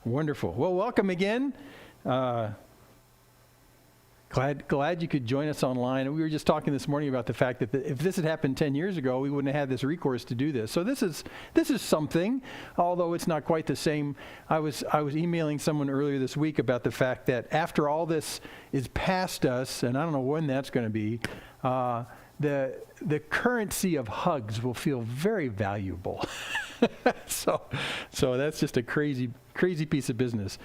Wonderful. Well, welcome again. Glad you could join us online. We were just talking this morning about the fact that if this had happened 10 years ago, we wouldn't have had this recourse to do this. So this is something, although it's not quite the same. I was emailing someone earlier this week about the fact that after all this is past us, and I don't know when that's going to be, the currency of hugs will feel very valuable. So that's just a crazy piece of business.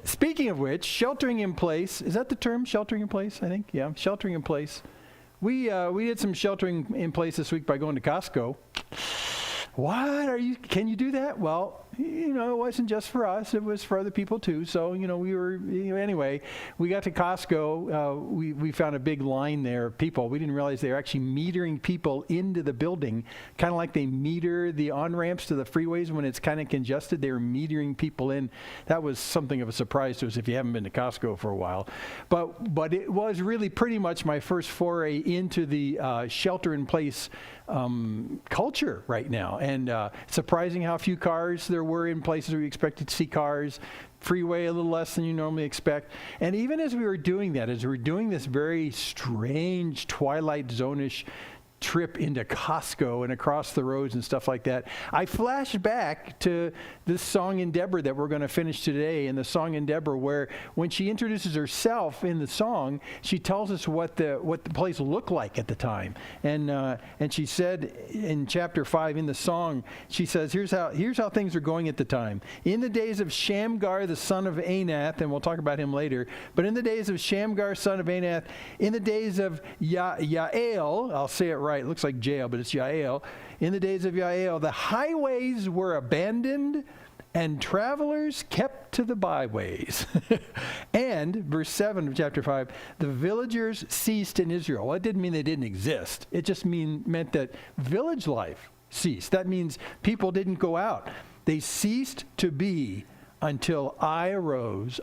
Speaking of which, sheltering in place, is that the term, sheltering in place, I think? Yeah, sheltering in place. We did some sheltering in place this week by going to Costco. Can you do that? Well, it wasn't just for us, it was for other people too. So, anyway, we got to Costco, we found a big line there of people. We didn't realize they were actually metering people into the building, kind of like they meter the on-ramps to the freeways when it's kind of congested. They were metering people in. That was something of a surprise to us if you haven't been to Costco for a while. But it was really pretty much my first foray into the shelter-in-place culture right now. And surprising how few cars there were in places where we expected to see cars. Freeway a little less than you normally expect. And even as we were doing that, as we were doing this very strange Twilight Zone-ish trip into Costco and across the roads and stuff like that, I flashed back to this song in Deborah that we're going to finish today, and the song in Deborah where when she introduces herself in the song, she tells us what the place looked like at the time. And she said in chapter 5 in the song, she says, here's how things are going at the time. In the days of Shamgar, the son of Anath, and we'll talk about him later, but in the days of Shamgar, son of Anath, in the days of Yael, I'll say it right, it looks like jail, but it's Yael. In the days of Yael, the highways were abandoned and travelers kept to the byways. And, verse 7 of chapter 5, the villagers ceased in Israel. Well, it didn't mean they didn't exist. It just meant that village life ceased. That means people didn't go out. They ceased to be until I arose,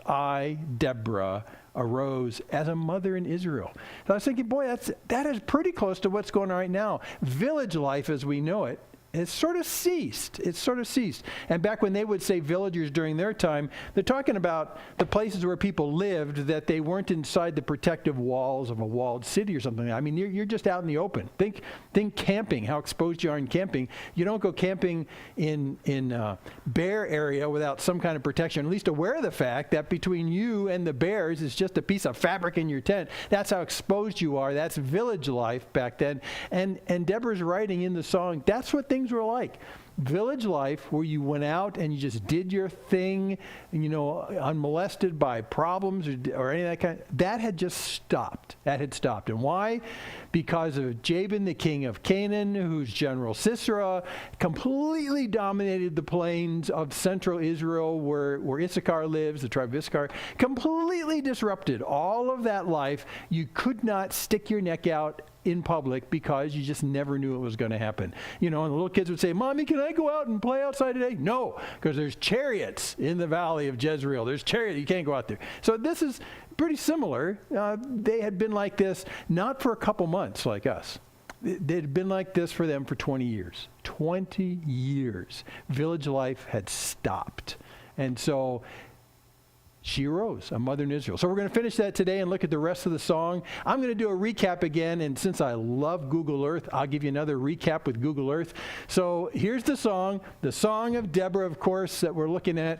Deborah, arose as a mother in Israel. So I was thinking, boy, that is pretty close to what's going on right now. Village life as we know it, it's sort of ceased. It's sort of ceased. And back when they would say villagers during their time, they're talking about the places where people lived, that they weren't inside the protective walls of a walled city or something. I mean, you're just out in the open. Think camping, how exposed you are in camping. You don't go camping in bear area without some kind of protection, at least aware of the fact that between you and the bears is just a piece of fabric in your tent. That's how exposed you are. That's village life back then. And Deborah's writing in the song, that's what things were like. Village life where you went out and you just did your thing, unmolested by problems or any of that kind. That had just stopped. That had stopped. And why? Because of Jabin, the king of Canaan, whose general Sisera completely dominated the plains of central Israel where Issachar lives, the tribe of Issachar, completely disrupted all of that life. You could not stick your neck out in public because you just never knew it was going to happen. And the little kids would say, Mommy, can I go out and play outside today? No, because there's chariots in the valley of Jezreel. There's chariots. You can't go out there. So this is pretty similar. They had been like this, not for a couple months like us. They'd been like this for them for 20 years. 20 years. Village life had stopped. And so she arose, a mother in Israel. So we're going to finish that today and look at the rest of the song. I'm going to do a recap again, and since I love Google Earth, I'll give you another recap with Google Earth. So here's the song of Deborah, of course, that we're looking at.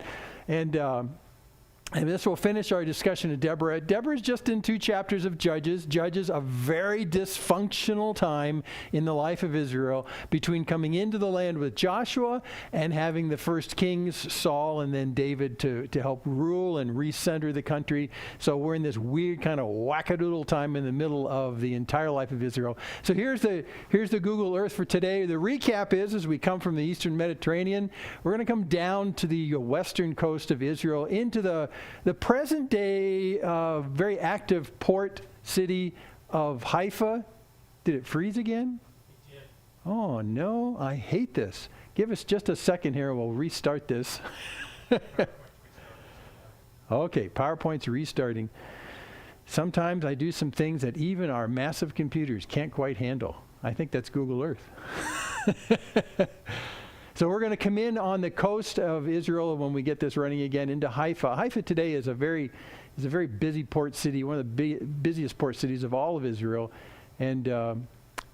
And this will finish our discussion of Deborah. Deborah's just in 2 chapters of Judges. Judges, a very dysfunctional time in the life of Israel between coming into the land with Joshua and having the first kings, Saul and then David, to help rule and recenter the country. So we're in this weird kind of wackadoodle time in the middle of the entire life of Israel. So here's the Google Earth for today. The recap is, as we come from the Eastern Mediterranean, we're going to come down to the western coast of Israel into the present day very active port city of Haifa. Did it freeze again? It did. Oh no, I hate this. Give us just a second here, we'll restart this. Okay, PowerPoint's restarting. Sometimes I do some things that even our massive computers can't quite handle. I think that's Google Earth. So we're going to come in on the coast of Israel when we get this running again into Haifa. Haifa today is a very busy port city, one of the busiest port cities of all of Israel. And the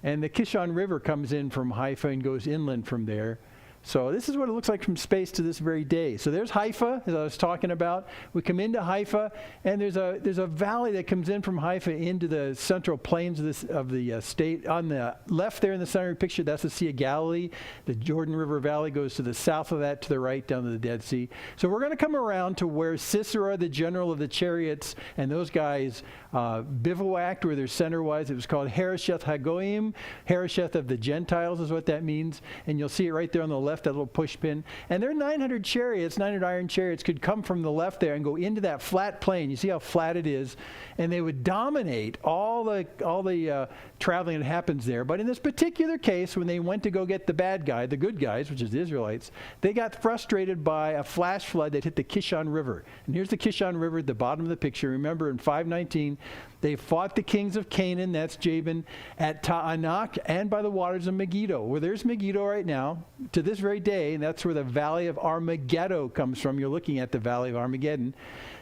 Kishon River comes in from Haifa and goes inland from there. So this is what it looks like from space to this very day. So there's Haifa, as I was talking about. We come into Haifa, and there's a valley that comes in from Haifa into the central plains of the state. On the left there in the center of the picture, that's the Sea of Galilee. The Jordan River Valley goes to the south of that, to the right, down to the Dead Sea. So we're going to come around to where Sisera, the general of the chariots, and those guys bivouacked, where their center was. It was called Harosheth Hagoyim. Harosheth of the Gentiles is what that means. And you'll see it right there on the left, that little push pin. And their 900 chariots, 900 iron chariots, could come from the left there and go into that flat plain. You see how flat it is? And they would dominate all the traveling that happens there. But in this particular case, when they went to go get the bad guy, the good guys, which is the Israelites, they got frustrated by a flash flood that hit the Kishon River. And here's the Kishon River at the bottom of the picture. Remember, in 519, they fought the kings of Canaan, that's Jabin, at Ta'anak and by the waters of Megiddo. Well, there's Megiddo right now, to this very day, and that's where the Valley of Armageddon comes from. You're looking at the Valley of Armageddon.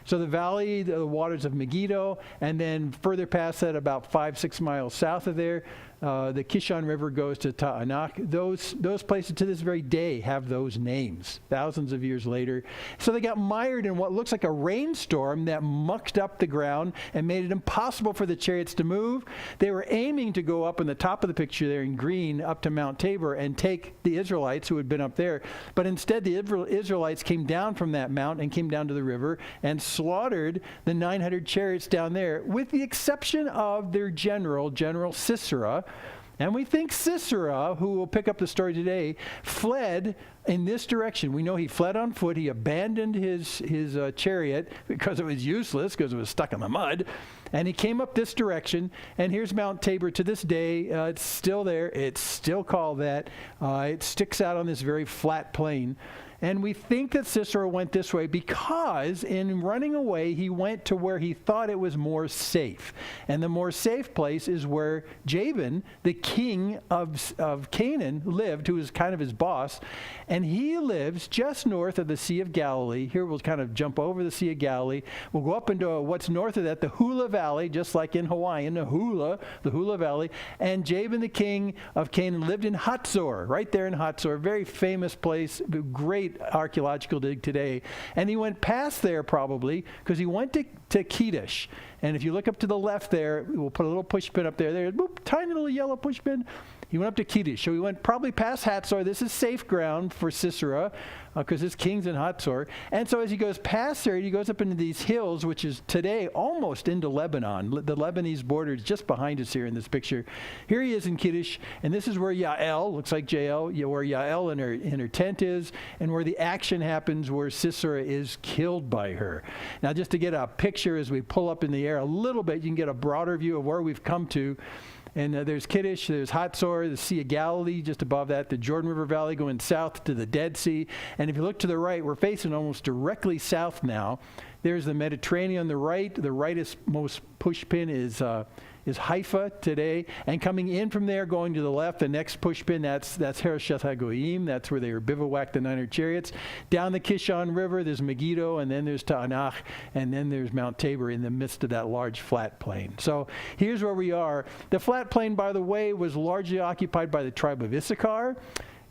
So the valley, the waters of Megiddo, and then further past that, about 5-6 miles south of there, the Kishon River goes to Ta'anak. Those places to this very day have those names, thousands of years later. So they got mired in what looks like a rainstorm that mucked up the ground and made it impossible for the chariots to move. They were aiming to go up in the top of the picture there in green up to Mount Tabor and take the Israelites who had been up there. But instead the Israelites came down from that mount and came down to the river and slaughtered the 900 chariots down there, with the exception of their General Sisera. And we think Sisera, who will pick up the story today, fled in this direction. We know he fled on foot. He abandoned his chariot because it was useless, because it was stuck in the mud. And he came up this direction. And here's Mount Tabor to this day. It's still there. It's still called that. It sticks out on this very flat plain. And we think that Sisera went this way because in running away, he went to where he thought it was more safe. And the more safe place is where Jabin, the king of Canaan, lived, who was kind of his boss. And he lives just north of the Sea of Galilee. Here we'll kind of jump over the Sea of Galilee. We'll go up into what's north of that, the Hula Valley, just like in Hawaiian, the Hula Valley. And Jabin, the king of Canaan, lived in Hatzor, right there in Hatzor, very famous place, great archaeological dig today. And he went past there probably because he went to Kedesh. And if you look up to the left there, we'll put a little push pin up there, boop, tiny little yellow push pin. He went up to Kedesh. So he went probably past Hatzor. This is safe ground for Sisera because his king's in Hatzor. And so as he goes past there, he goes up into these hills, which is today almost into Lebanon. The Lebanese border is just behind us here in this picture. Here he is in Kedesh, and this is where Yael, looks like JL, where Yael in her tent is, and where the action happens where Sisera is killed by her. Now just to get a picture as we pull up in the air a little bit, you can get a broader view of where we've come to. And there's Kedesh, there's Hatzor, the Sea of Galilee just above that, the Jordan River Valley going south to the Dead Sea. And if you look to the right, we're facing almost directly south now. There's the Mediterranean on the right. The rightest most push pin is Haifa today. And coming in from there, going to the left, the next push pin, that's Harosheth Hagoyim. That's where they were bivouacked, the 900 chariots. Down the Kishon River, there's Megiddo, and then there's Ta'anak, and then there's Mount Tabor in the midst of that large flat plain. So here's where we are. The flat plain, by the way, was largely occupied by the tribe of Issachar.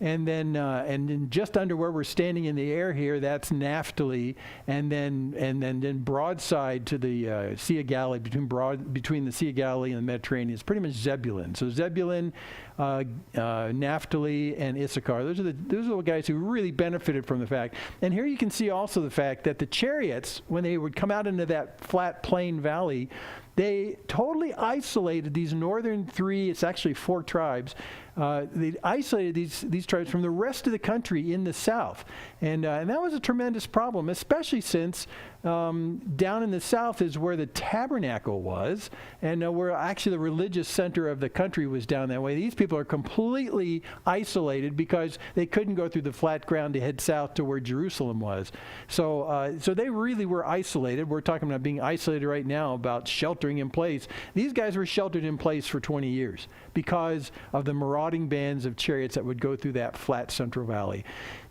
And then just under where we're standing in the air here, that's Naphtali, and then broadside to the Sea of Galilee, between the Sea of Galilee and the Mediterranean, is pretty much Zebulun. So Zebulun, Naphtali, and Issachar. Those are the guys who really benefited from the fact. And here you can see also the fact that the chariots, when they would come out into that flat plain valley, they totally isolated these northern three, it's actually 4 tribes. They isolated these tribes from the rest of the country in the south. And that was a tremendous problem, especially since down in the south is where the tabernacle was, and where actually the religious center of the country was down that way. These people are completely isolated because they couldn't go through the flat ground to head south to where Jerusalem was. So they really were isolated. We're talking about being isolated right now, about sheltering in place. These guys were sheltered in place for 20 years because of the marauders marauding bands of chariots that would go through that flat central valley.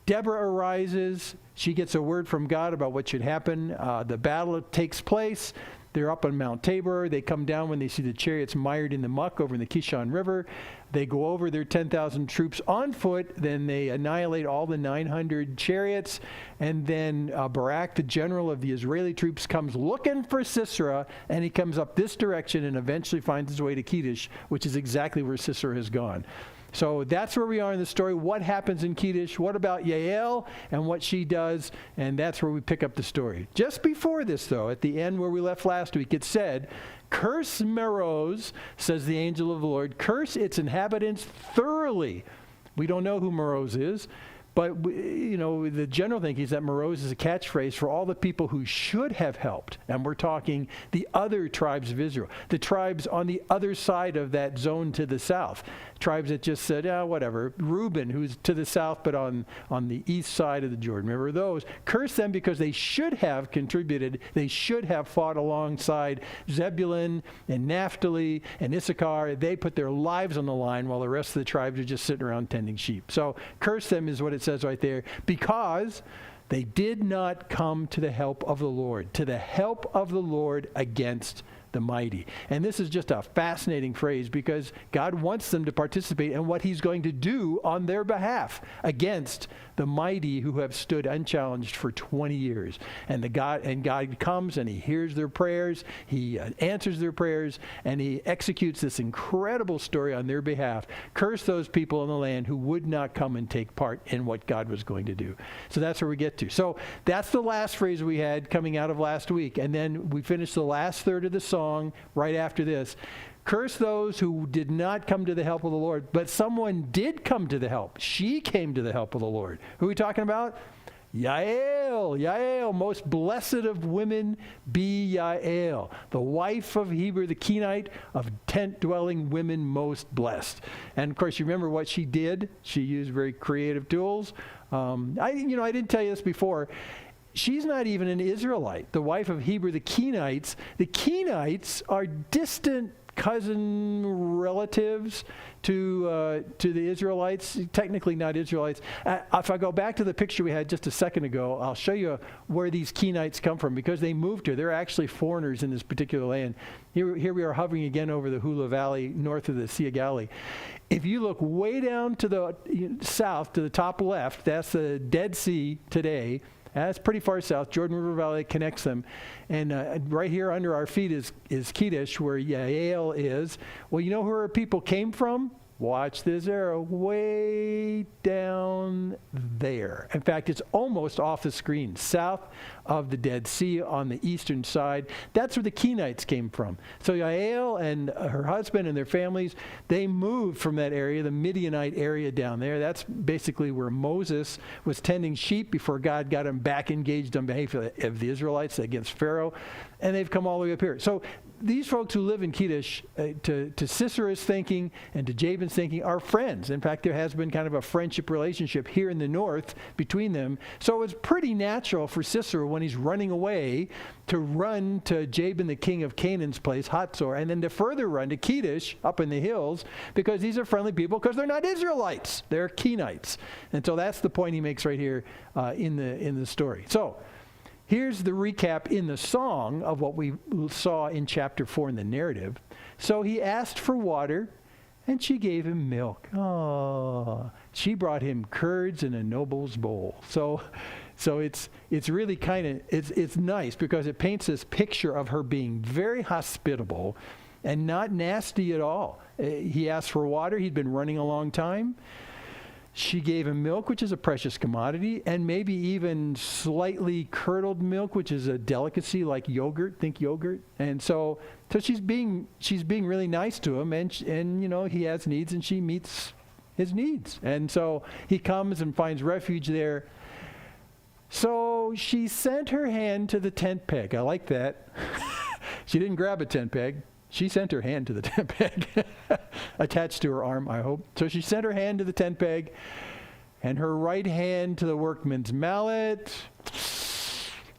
Deborah arises. She gets a word from God about what should happen. The battle takes place. They're up on Mount Tabor. They come down when they see the chariots mired in the muck over in the Kishon River. They go over their 10,000 troops on foot. Then they annihilate all the 900 chariots. And then Barak, the general of the Israeli troops, comes looking for Sisera. And he comes up this direction and eventually finds his way to Kedesh, which is exactly where Sisera has gone. So that's where we are in the story. What happens in Kedesh? What about Yael and what she does? And that's where we pick up the story. Just before this, though, at the end where we left last week, it said, Curse Meroz, says the angel of the Lord, curse its inhabitants thoroughly. We don't know who Meroz is. But, the general thing is that Meroz is a catchphrase for all the people who should have helped. And we're talking the other tribes of Israel, the tribes on the other side of that zone to the south. Tribes that just said, whatever. Reuben, who's to the south, but on the east side of the Jordan. Remember those? Curse them because they should have contributed. They should have fought alongside Zebulun and Naphtali and Issachar. They put their lives on the line while the rest of the tribes are just sitting around tending sheep. So curse them is what it says right there, because they did not come to the help of the Lord, to the help of the Lord against the mighty. And this is just a fascinating phrase, because God wants them to participate in what he's going to do on their behalf against the mighty who have stood unchallenged for 20 years. And God comes and he hears their prayers, he answers their prayers, and he executes this incredible story on their behalf. Curse those people in the land who would not come and take part in what God was going to do. So that's where we get to. So that's the last phrase we had coming out of last week. And then we finished the last third of the song right after this. Curse those who did not come to the help of the Lord, but someone did come to the help. She came to the help of the Lord. Who are we talking about? Yael, most blessed of women be Yael, the wife of Heber the Kenite, of tent-dwelling women most blessed. And of course, you remember what she did. She used very creative tools. I didn't tell you this before. She's not even an Israelite, the wife of Heber the Kenites. The Kenites are distant cousin relatives to the Israelites, technically not Israelites. If I go back to the picture we had just a second ago, I'll show you where these Kenites come from, because they moved here. They're actually foreigners in this particular land. Here we are hovering again over the Hula Valley, north of the Sea of Galilee. If you look way down to the south, to the top left, that's the Dead Sea today. That's pretty far south. Jordan River Valley connects them. And right here under our feet is Kedesh, where Yael is. Well, you know where our people came from? Watch this arrow. Way down there. In fact, it's almost off the screen. South of the Dead Sea on the eastern side. That's where the Kenites came from. So Yael and her husband and their families, they moved from that area, the Midianite area down there. That's basically where Moses was tending sheep before God got him back engaged on behalf of the Israelites against Pharaoh. And they've come all the way up here. So these folks who live in Kedesh, to Sisera's thinking and to Jabin's thinking, are friends. In fact, there has been kind of a friendship relationship here in the north between them. So it's pretty natural for Sisera, when he's running away, to run to Jabin, the king of Canaan's place, Hatzor, and then to further run to Kedesh up in the hills, because these are friendly people, because they're not Israelites. They're Kenites. And so that's the point he makes right here in the story. So here's the recap in the song of what we saw in chapter 4 in the narrative. So he asked for water, and she gave him milk. Oh, she brought him curds in a noble's bowl. So it's really kind of, it's nice, because it paints this picture of her being very hospitable and not nasty at all. He asked for water. He'd been running a long time. She gave him milk, which is a precious commodity, and maybe even slightly curdled milk, which is a delicacy like yogurt. Think yogurt. And so she's being really nice to him, and he has needs, and she meets his needs. And so he comes and finds refuge there. So she sent her hand to the tent peg. I like that. She didn't grab a tent peg. She sent her hand to the tent peg, attached to her arm, I hope. So she sent her hand to the tent peg, and her right hand to the workman's mallet.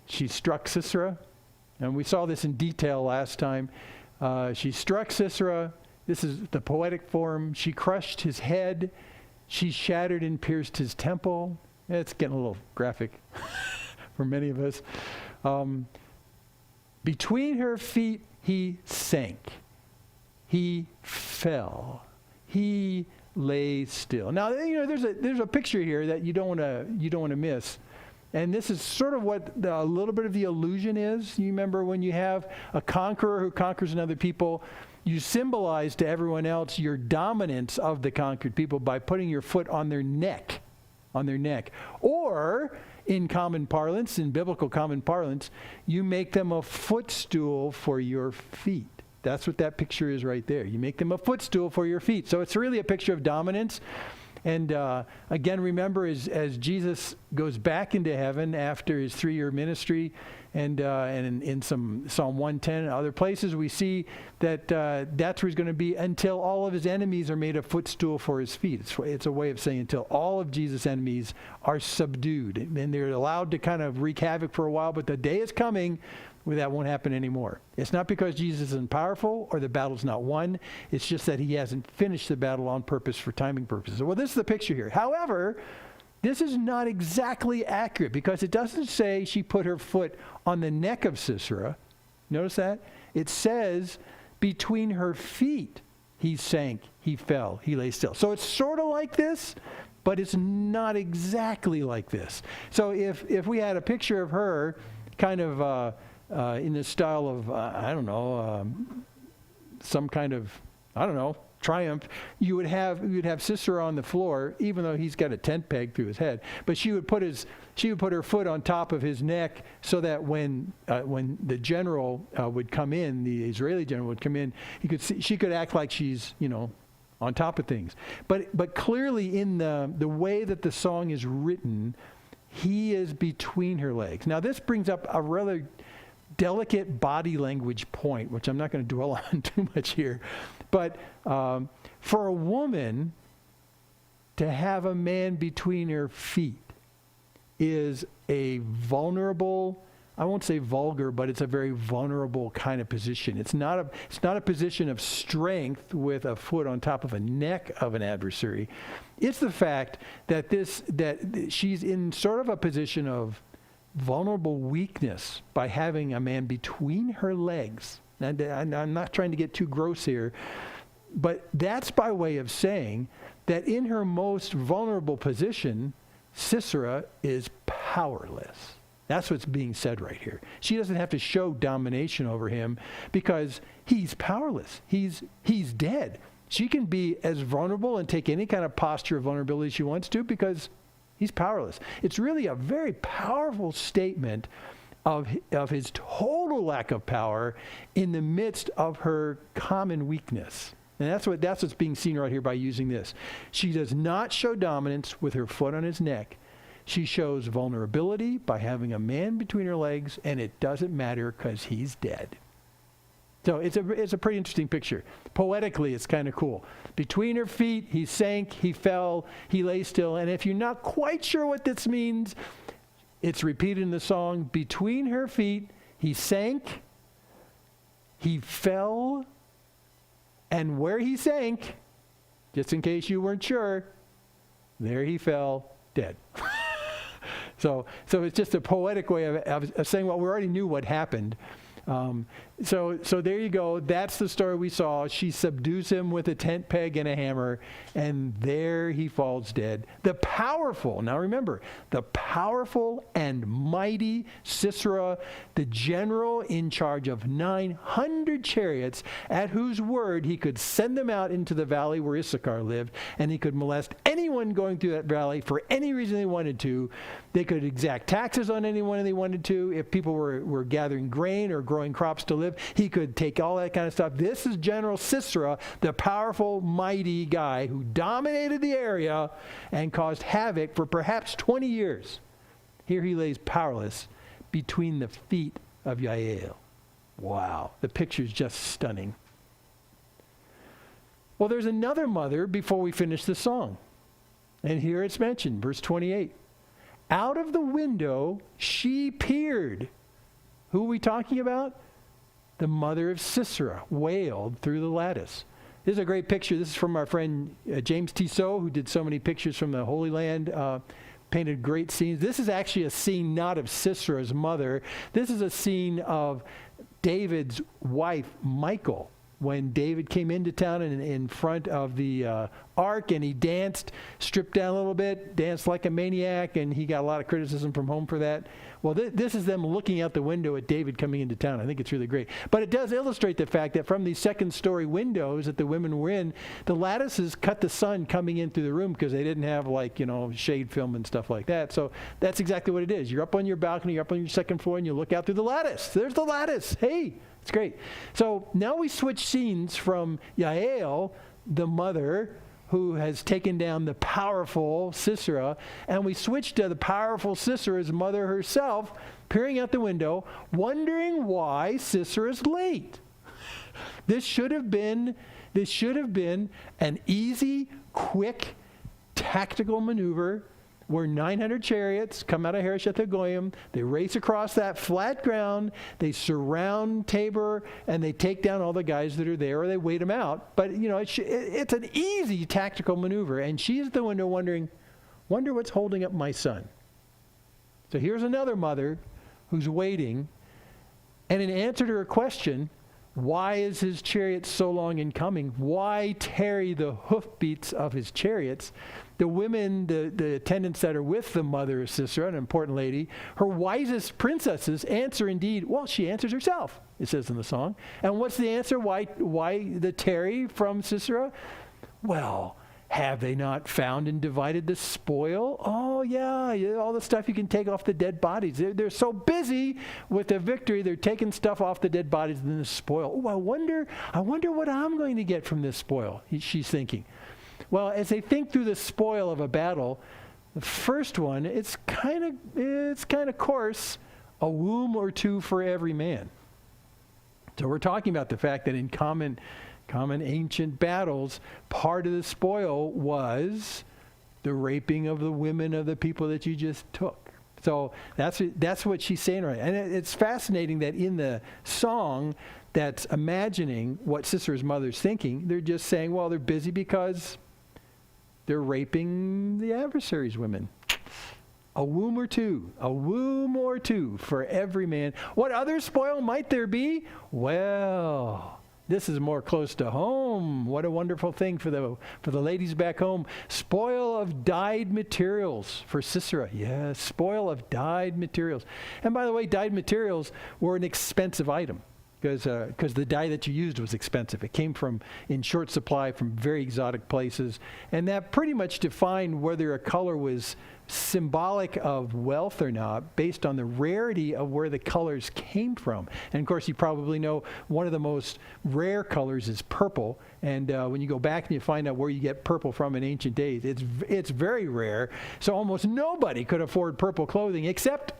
She struck Sisera, and we saw this in detail last time. She struck Sisera, This is the poetic form. She crushed his head. She shattered and pierced his temple. It's getting a little graphic for many of us. Between her feet, he sank. He fell. He lay still. Now, there's a picture here that you don't want to miss. And this is sort of what a little bit of the illusion is. You remember when you have a conqueror who conquers another people, you symbolize to everyone else your dominance of the conquered people by putting your foot on their neck. Or, in common parlance, in biblical common parlance, you make them a footstool for your feet. That's what that picture is right there. You make them a footstool for your feet. So it's really a picture of dominance. And again, remember, as Jesus goes back into heaven after his 3-year ministry, and in some Psalm 110 and other places, we see that that's where he's going to be until all of his enemies are made a footstool for his feet. It's a way of saying until all of Jesus' enemies are subdued. And they're allowed to kind of wreak havoc for a while, but the day is coming where that won't happen anymore. It's not because Jesus isn't powerful or the battle's not won. It's just that he hasn't finished the battle on purpose for timing purposes. Well, this is the picture here. However, this is not exactly accurate because it doesn't say she put her foot on the neck of Sisera. Notice that? It says between her feet he sank, he fell, he lay still. So it's sort of like this, but it's not exactly like this. So if we had a picture of her kind of in the style of, some kind of, triumph, you'd have Sisera on the floor, even though he's got a tent peg through his head. But she would put her foot on top of his neck so that when the general would come in, the Israeli general would come in, she could act like she's, on top of things. But clearly in the way that the song is written, he is between her legs. Now this brings up a rather delicate body language point, which I'm not going to dwell on too much here. But for a woman to have a man between her feet is a vulnerable, I won't say vulgar, but it's a very vulnerable kind of position. It's not a position of strength with a foot on top of a neck of an adversary. It's the fact that she's in sort of a position of vulnerable weakness by having a man between her legs. And I'm not trying to get too gross here, but that's by way of saying that in her most vulnerable position, Sisera is powerless. That's what's being said right here. She doesn't have to show domination over him because he's powerless. He's dead. She can be as vulnerable and take any kind of posture of vulnerability she wants to because he's powerless. It's really a very powerful statement of his total lack of power in the midst of her common weakness. And that's what's being seen right here by using this. She does not show dominance with her foot on his neck. She shows vulnerability by having a man between her legs, and it doesn't matter because he's dead. So it's a pretty interesting picture. Poetically, it's kind of cool. Between her feet, he sank, he fell, he lay still. And if you're not quite sure what this means, it's repeated in the song. Between her feet, he sank, he fell, and where he sank, just in case you weren't sure, there he fell, dead. So it's just a poetic way of saying, well, we already knew what happened. So there you go. That's the story we saw. She subdues him with a tent peg and a hammer, and there he falls dead. The powerful, now remember, the powerful and mighty Sisera, the general in charge of 900 chariots, at whose word he could send them out into the valley where Issachar lived, and he could molest anyone going through that valley for any reason they wanted to. They could exact taxes on anyone they wanted to. If people were gathering grain or growing crops to live, he could take all that kind of stuff. This is General Sisera, the powerful, mighty guy who dominated the area and caused havoc for perhaps 20 years. Here he lays powerless between the feet of Yael. Wow, the picture's just stunning. Well, there's another mother before we finish the song. And here it's mentioned, verse 28. Out of the window she peered. Who are we talking about? The mother of Sisera wailed through the lattice. This is a great picture. This is from our friend James Tissot, who did so many pictures from the Holy Land, painted great scenes. This is actually a scene not of Sisera's mother. This is a scene of David's wife, Michal, when David came into town and in front of the ark, and he danced, stripped down a little bit, danced like a maniac, and he got a lot of criticism from home for that. Well, this is them looking out the window at David coming into town. I think it's really great. But it does illustrate the fact that from these second-story windows that the women were in, the lattices cut the sun coming in through the room because they didn't have, like, shade film and stuff like that. So that's exactly what it is. You're up on your balcony, you're up on your second floor, and you look out through the lattice. There's the lattice. Hey, it's great. So now we switch scenes from Yael, the mother, who has taken down the powerful Sisera, and we switch to the powerful Sisera's mother herself, peering out the window, wondering why Sisera's late. This should have been an easy, quick, tactical maneuver where 900 chariots come out of Harosheth Goyim. They race across that flat ground. They surround Tabor, and they take down all the guys that are there, or they wait them out. But, it's an easy tactical maneuver. And she's the window wonder what's holding up my son. So here's another mother who's waiting. And in answer to her question, why is his chariot so long in coming? Why tarry the hoofbeats of his chariots? The women, the attendants that are with the mother of Sisera, an important lady, her wisest princesses answer indeed. Well, she answers herself, it says in the song. And what's the answer? Why the tarry from Sisera? Well, have they not found and divided the spoil? Oh, yeah, all the stuff you can take off the dead bodies. They're so busy with the victory, they're taking stuff off the dead bodies and the spoil. Oh, I wonder what I'm going to get from this spoil, she's thinking. Well, as they think through the spoil of a battle, the first one, it's kind of coarse, a womb or two for every man. So we're talking about the fact that in common ancient battles, part of the spoil was the raping of the women of the people that you just took. So that's what she's saying, right? And it's fascinating that in the song that's imagining what Sisera's mother's thinking, they're just saying, well, they're busy because they're raping the adversary's women. A womb or two for every man. What other spoil might there be? Well, this is more close to home. What a wonderful thing for the ladies back home. Spoil of dyed materials for Sisera. Yes, spoil of dyed materials. And by the way, dyed materials were an expensive item, because the dye that you used was expensive. It came in short supply from very exotic places, and that pretty much defined whether a color was symbolic of wealth or not based on the rarity of where the colors came from. And of course, you probably know one of the most rare colors is purple, and when you go back and you find out where you get purple from in ancient days, it's very rare. So almost nobody could afford purple clothing except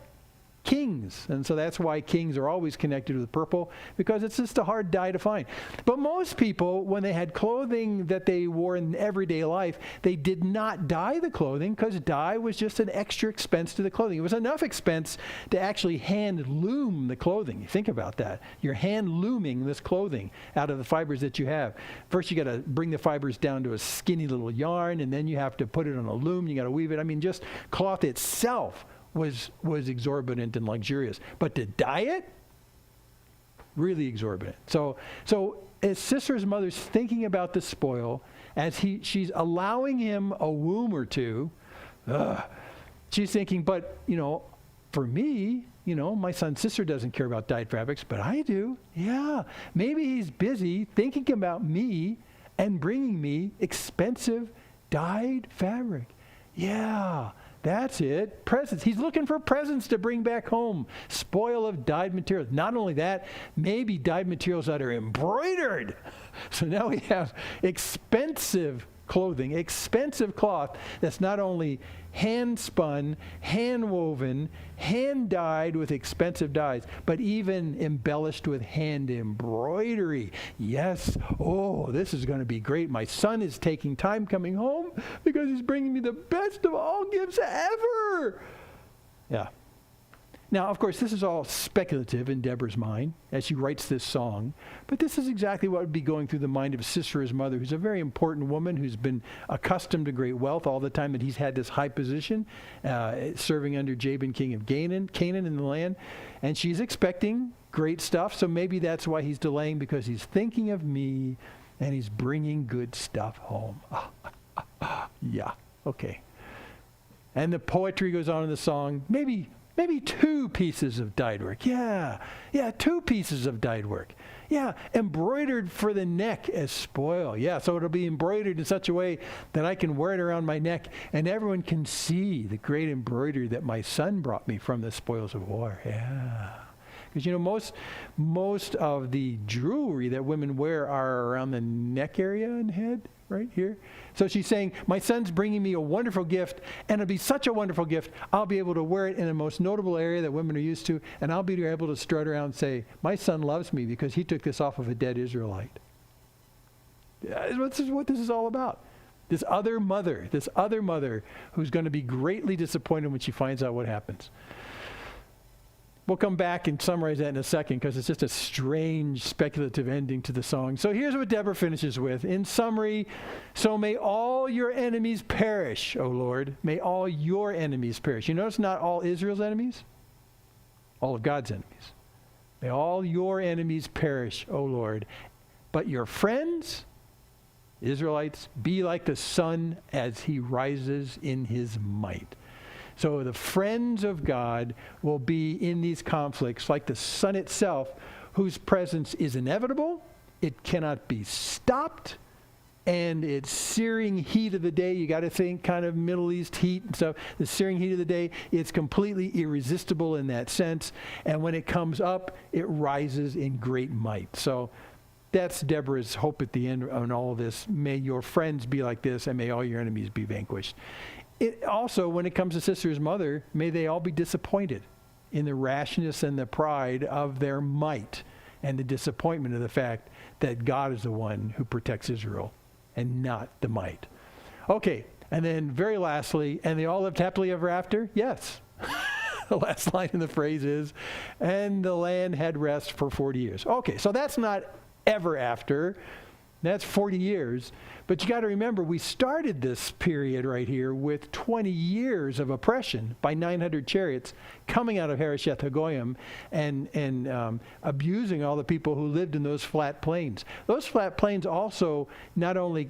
kings. And so that's why kings are always connected with purple, because it's just a hard dye to find. But most people, when they had clothing that they wore in everyday life, they did not dye the clothing because dye was just an extra expense to the clothing. It was enough expense to actually hand loom the clothing. Think about that. You're hand looming this clothing out of the fibers that you have. First, you got to bring the fibers down to a skinny little yarn, and then you have to put it on a loom. You got to weave it. I mean, just cloth itself was exorbitant and luxurious. But to dye it, really exorbitant. So as Sisera's mother's thinking about the spoil, as she's allowing him a womb or two, she's thinking, but, for me, my son Sisera doesn't care about dyed fabrics, but I do. Yeah, maybe he's busy thinking about me and bringing me expensive dyed fabric. Yeah, that's it. Presents. He's looking for presents to bring back home. Spoil of dyed materials. Not only that, maybe dyed materials that are embroidered. So now we have expensive clothing, expensive cloth that's not only hand spun, hand woven, hand dyed with expensive dyes, but even embellished with hand embroidery. Yes, this is going to be great. My son is taking time coming home because he's bringing me the best of all gifts ever. Yeah. Now, of course, this is all speculative in Deborah's mind as she writes this song, but this is exactly what would be going through the mind of Sisera's mother, who's a very important woman who's been accustomed to great wealth all the time that he's had this high position, serving under Jabin, king of Canaan in the land, and she's expecting great stuff, so maybe that's why he's delaying, because he's thinking of me and he's bringing good stuff home. Yeah, okay. And the poetry goes on in the song, maybe 2 pieces of dyed work. Yeah, 2 pieces of dyed work. Yeah, embroidered for the neck as spoil. Yeah, so it'll be embroidered in such a way that I can wear it around my neck and everyone can see the great embroidery that my son brought me from the spoils of war. Yeah. Because, most of the jewelry that women wear are around the neck area and head, right here. So she's saying, my son's bringing me a wonderful gift, and it'll be such a wonderful gift, I'll be able to wear it in the most notable area that women are used to, and I'll be able to strut around and say, my son loves me because he took this off of a dead Israelite. This is what this is all about. This other mother who's going to be greatly disappointed when she finds out what happens. We'll come back and summarize that in a second because it's just a strange speculative ending to the song. So here's what Deborah finishes with. In summary, so may all your enemies perish, O Lord. May all your enemies perish. You notice not all Israel's enemies? All of God's enemies. May all your enemies perish, O Lord. But your friends, Israelites, be like the sun as he rises in his might. So the friends of God will be in these conflicts like the sun itself, whose presence is inevitable, it cannot be stopped, and its searing heat of the day, you got to think kind of Middle East heat and stuff, the searing heat of the day, it's completely irresistible in that sense, and when it comes up, it rises in great might. So that's Deborah's hope at the end on all of this. May your friends be like this, and may all your enemies be vanquished. It also, when it comes to Sisera's mother, may they all be disappointed in the rashness and the pride of their might and the disappointment of the fact that God is the one who protects Israel and not the might. Okay, and then very lastly, and they all lived happily ever after? Yes. The last line in the phrase is, and the land had rest for 40 years. Okay, so that's not ever after. That's 40 years. But you got to remember, we started this period right here with 20 years of oppression by 900 chariots coming out of Harosheth Hagoyim and abusing all the people who lived in those flat plains. Those flat plains also not only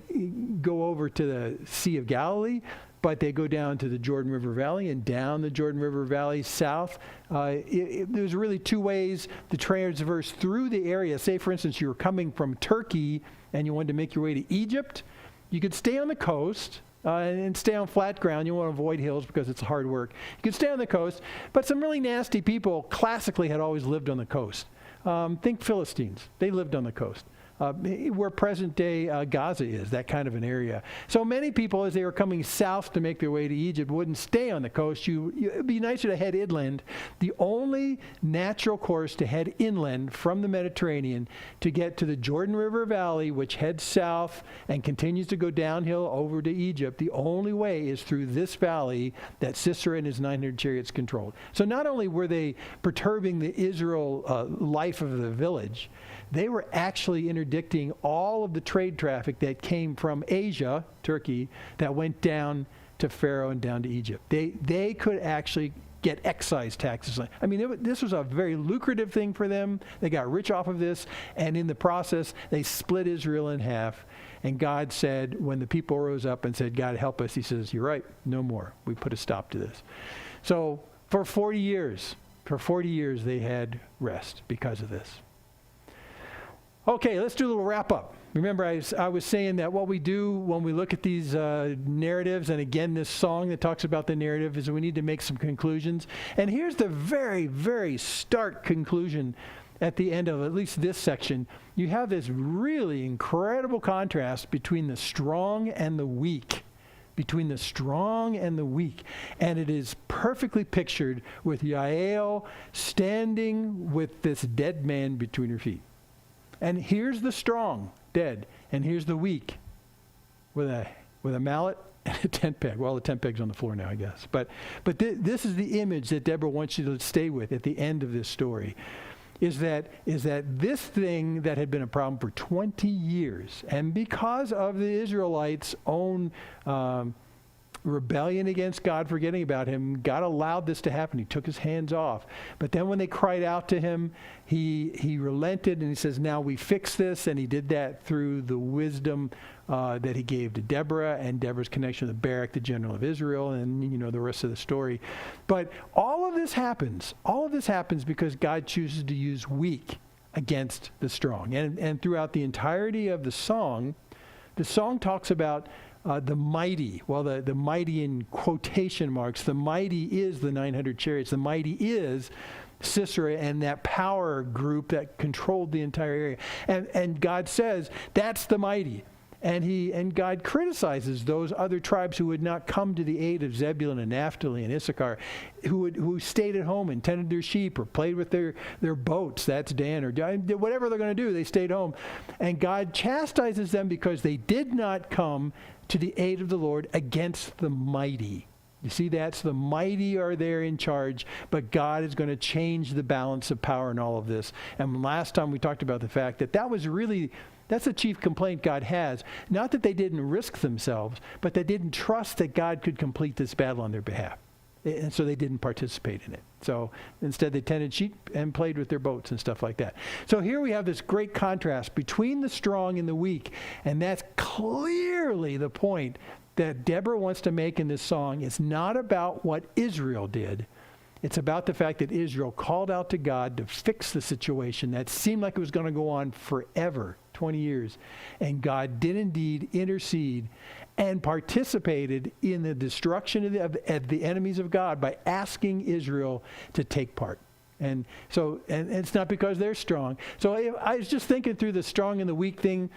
go over to the Sea of Galilee, but they go down to the Jordan River Valley and down the Jordan River Valley south. There's really 2 ways to traverse through the area. Say, for instance, you were coming from Turkey and you wanted to make your way to Egypt. You could stay on the coast and stay on flat ground. You want to avoid hills because it's hard work. You could stay on the coast, but some really nasty people classically had always lived on the coast. Think Philistines. They lived on the coast. Where present-day Gaza is, that kind of an area. So many people, as they were coming south to make their way to Egypt, wouldn't stay on the coast. It'd be nicer to head inland. The only natural course to head inland from the Mediterranean to get to the Jordan River Valley, which heads south and continues to go downhill over to Egypt, the only way is through this valley that Sisera and his 900 chariots controlled. So not only were they perturbing the Israel life of the village, they were actually interdicting all of the trade traffic that came from Asia, Turkey, that went down to Pharaoh and down to Egypt. They could actually get excise taxes. I mean, this was a very lucrative thing for them. They got rich off of this, and in the process, they split Israel in half. And God said, when the people rose up and said, God, help us, he says, you're right, no more. We put a stop to this. So for 40 years, they had rest because of this. Okay, let's do a little wrap up. Remember, I was saying that what we do when we look at these narratives, and again, this song that talks about the narrative, is we need to make some conclusions. And here's the very, very stark conclusion at the end of at least this section. You have this really incredible contrast between the strong and the weak. Between the strong and the weak. And it is perfectly pictured with Yael standing with this dead man between her feet. And here's the strong, dead, and here's the weak with a mallet and a tent peg. Well, the tent peg's on the floor now, I guess. But this is the image that Deborah wants you to stay with at the end of this story, is that this thing that had been a problem for 20 years, and because of the Israelites' own rebellion against God, forgetting about him, God allowed this to happen. He took his hands off. But then when they cried out to him, he relented, and he says, now we fix this. And he did that through the wisdom that he gave to Deborah, and Deborah's connection with Barak, the general of Israel, and the rest of the story. But all of this happens because God chooses to use weak against the strong. And throughout the entirety of the song talks about the mighty. Well, the mighty in quotation marks. The mighty is the 900 chariots. The mighty is Sisera and that power group that controlled the entire area. And God says, that's the mighty. And God criticizes those other tribes who would not come to the aid of Zebulun and Naphtali and Issachar, who stayed at home and tended their sheep or played with their boats. That's Dan, or whatever they're going to do. They stayed home. And God chastises them because they did not come to the aid of the Lord against the mighty. You see that? So the mighty are there in charge, but God is going to change the balance of power in all of this. And last time we talked about the fact that's the chief complaint God has. Not that they didn't risk themselves, but they didn't trust that God could complete this battle on their behalf. And so they didn't participate in it. So instead they tended sheep and played with their boats and stuff like that. So here we have this great contrast between the strong and the weak. And that's clearly the point that Deborah wants to make in this song. It's not about what Israel did. It's about the fact that Israel called out to God to fix the situation that seemed like it was going to go on forever, 20 years. And God did indeed intercede and participated in the destruction of the enemies of God by asking Israel to take part. And it's not because they're strong. So I was just thinking through the strong and the weak thing.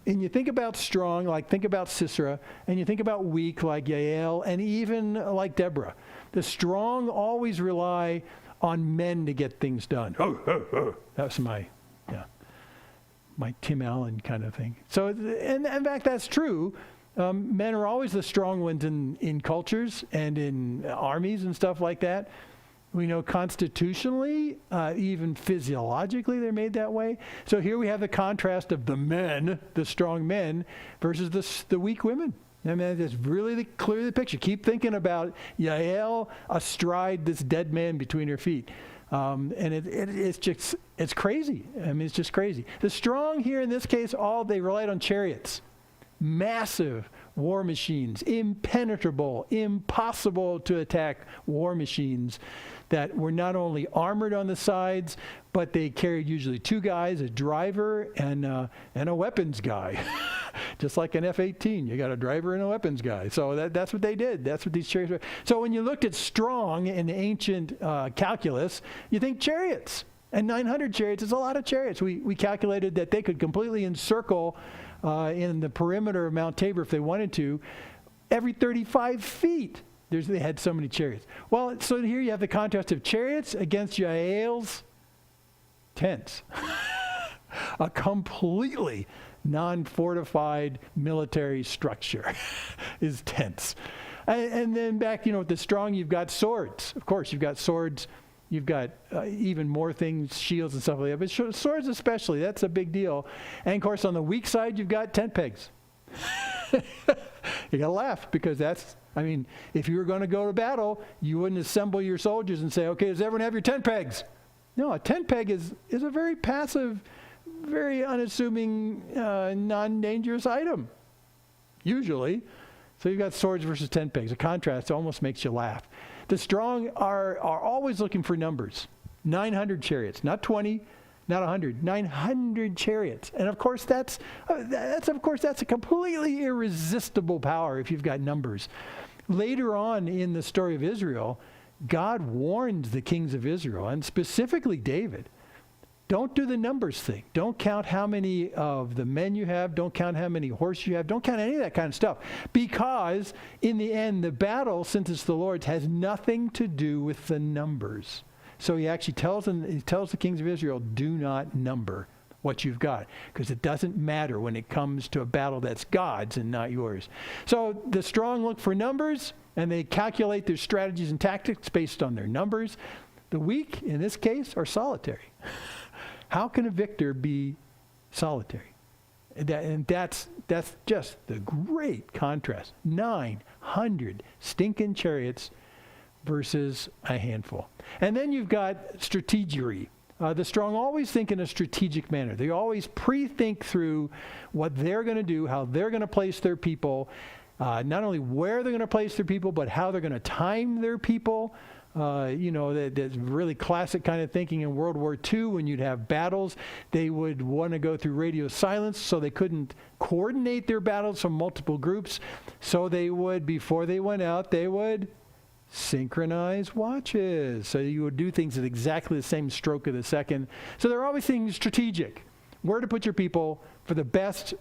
And you think about strong, like think about Sisera, and you think about weak, like Yael, and even like Deborah. The strong always rely on men to get things done. That's my Tim Allen kind of thing. So, and in fact, that's true. Men are always the strong ones in cultures and in armies and stuff like that. We know constitutionally, even physiologically, they're made that way. So here we have the contrast of the men, the strong men, versus the weak women. I mean, that's really clearly the picture. Keep thinking about Yael astride this dead man between her feet. And it's crazy. I mean, it's just crazy. The strong here in this case, they relied on chariots. Massive war machines, impenetrable, impossible to attack war machines that were not only armored on the sides, but they carried usually two guys, a driver and a weapons guy. Just like an F-18, you got a driver and a weapons guy. So that's what they did. That's what these chariots were. So when you looked at strong in ancient calculus, you think chariots. And 900 chariots is a lot of chariots. We calculated that they could completely encircle in the perimeter of Mount Tabor if they wanted to, every 35 feet. They had so many chariots. Well, so here you have the contrast of chariots against Yael's tents. A completely non-fortified military structure is tents. And then back, with the strong, you've got swords. Of course, you've got swords. You've got even more things, shields and stuff like that. But swords especially, that's a big deal. And of course, on the weak side, you've got tent pegs. You got to laugh because if you were going to go to battle, you wouldn't assemble your soldiers and say, okay, does everyone have your tent pegs? No, a tent peg is a very passive, very unassuming, non-dangerous item, usually. So you've got swords versus tent pegs. A contrast almost makes you laugh. The strong are always looking for numbers. 900 chariots, not 20, not 100. 900 chariots, and of course that's a completely irresistible power if you've got numbers. Later on in the story of Israel, God warns the kings of Israel, and specifically David, don't do the numbers thing. Don't count how many of the men you have. Don't count how many horses you have. Don't count any of that kind of stuff. Because in the end, the battle, since it's the Lord's, has nothing to do with the numbers. So he actually tells the kings of Israel, do not number what you've got, because it doesn't matter when it comes to a battle that's God's and not yours. So the strong look for numbers, and they calculate their strategies and tactics based on their numbers. The weak, in this case, are solitary. How can a victor be solitary? And that's just the great contrast. 900 stinking chariots versus a handful. And then you've got strategery. The strong always think in a strategic manner. They always pre-think through what they're going to do, how they're going to place their people, not only where they're going to place their people, but how they're going to time their people. That's really classic kind of thinking in World War II. When you'd have battles, they would want to go through radio silence, so they couldn't coordinate their battles from multiple groups. So they would, before they went out, they would synchronize watches. So you would do things at exactly the same stroke of the second. So they're always thinking strategic. Where to put your people for the best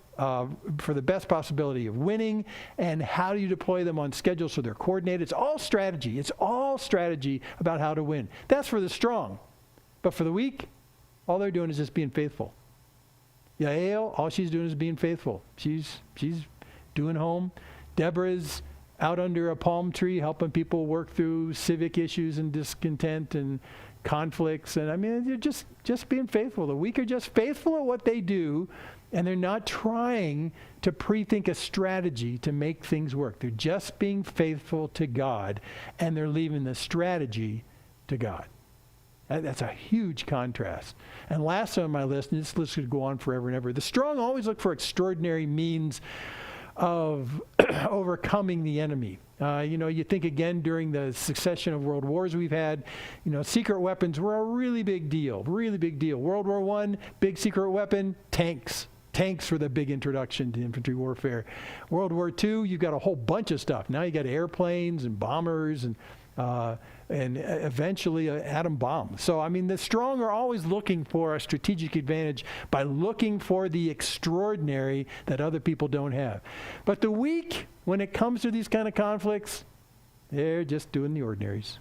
possibility of winning, and how do you deploy them on schedule so they're coordinated. It's all strategy. It's all strategy about how to win. That's for the strong. But for the weak, all they're doing is just being faithful. Yael, all she's doing is being faithful. She's doing home. Deborah's out under a palm tree helping people work through civic issues and discontent and conflicts. And I mean, they're just being faithful. The weak are just faithful at what they do, and they're not trying to pre-think a strategy to make things work. They're just being faithful to God, and they're leaving the strategy to God. That's a huge contrast. And last on my list, and this list could go on forever and ever, the strong always look for extraordinary means of overcoming the enemy. You think again during the succession of world wars we've had, secret weapons were a really big deal. World War I, big secret weapon, tanks. Tanks were the big introduction to infantry warfare. World War II, you've got a whole bunch of stuff. Now you got airplanes and bombers and eventually an atom bomb. So, I mean, the strong are always looking for a strategic advantage by looking for the extraordinary that other people don't have. But the weak, when it comes to these kind of conflicts, they're just doing the ordinaries,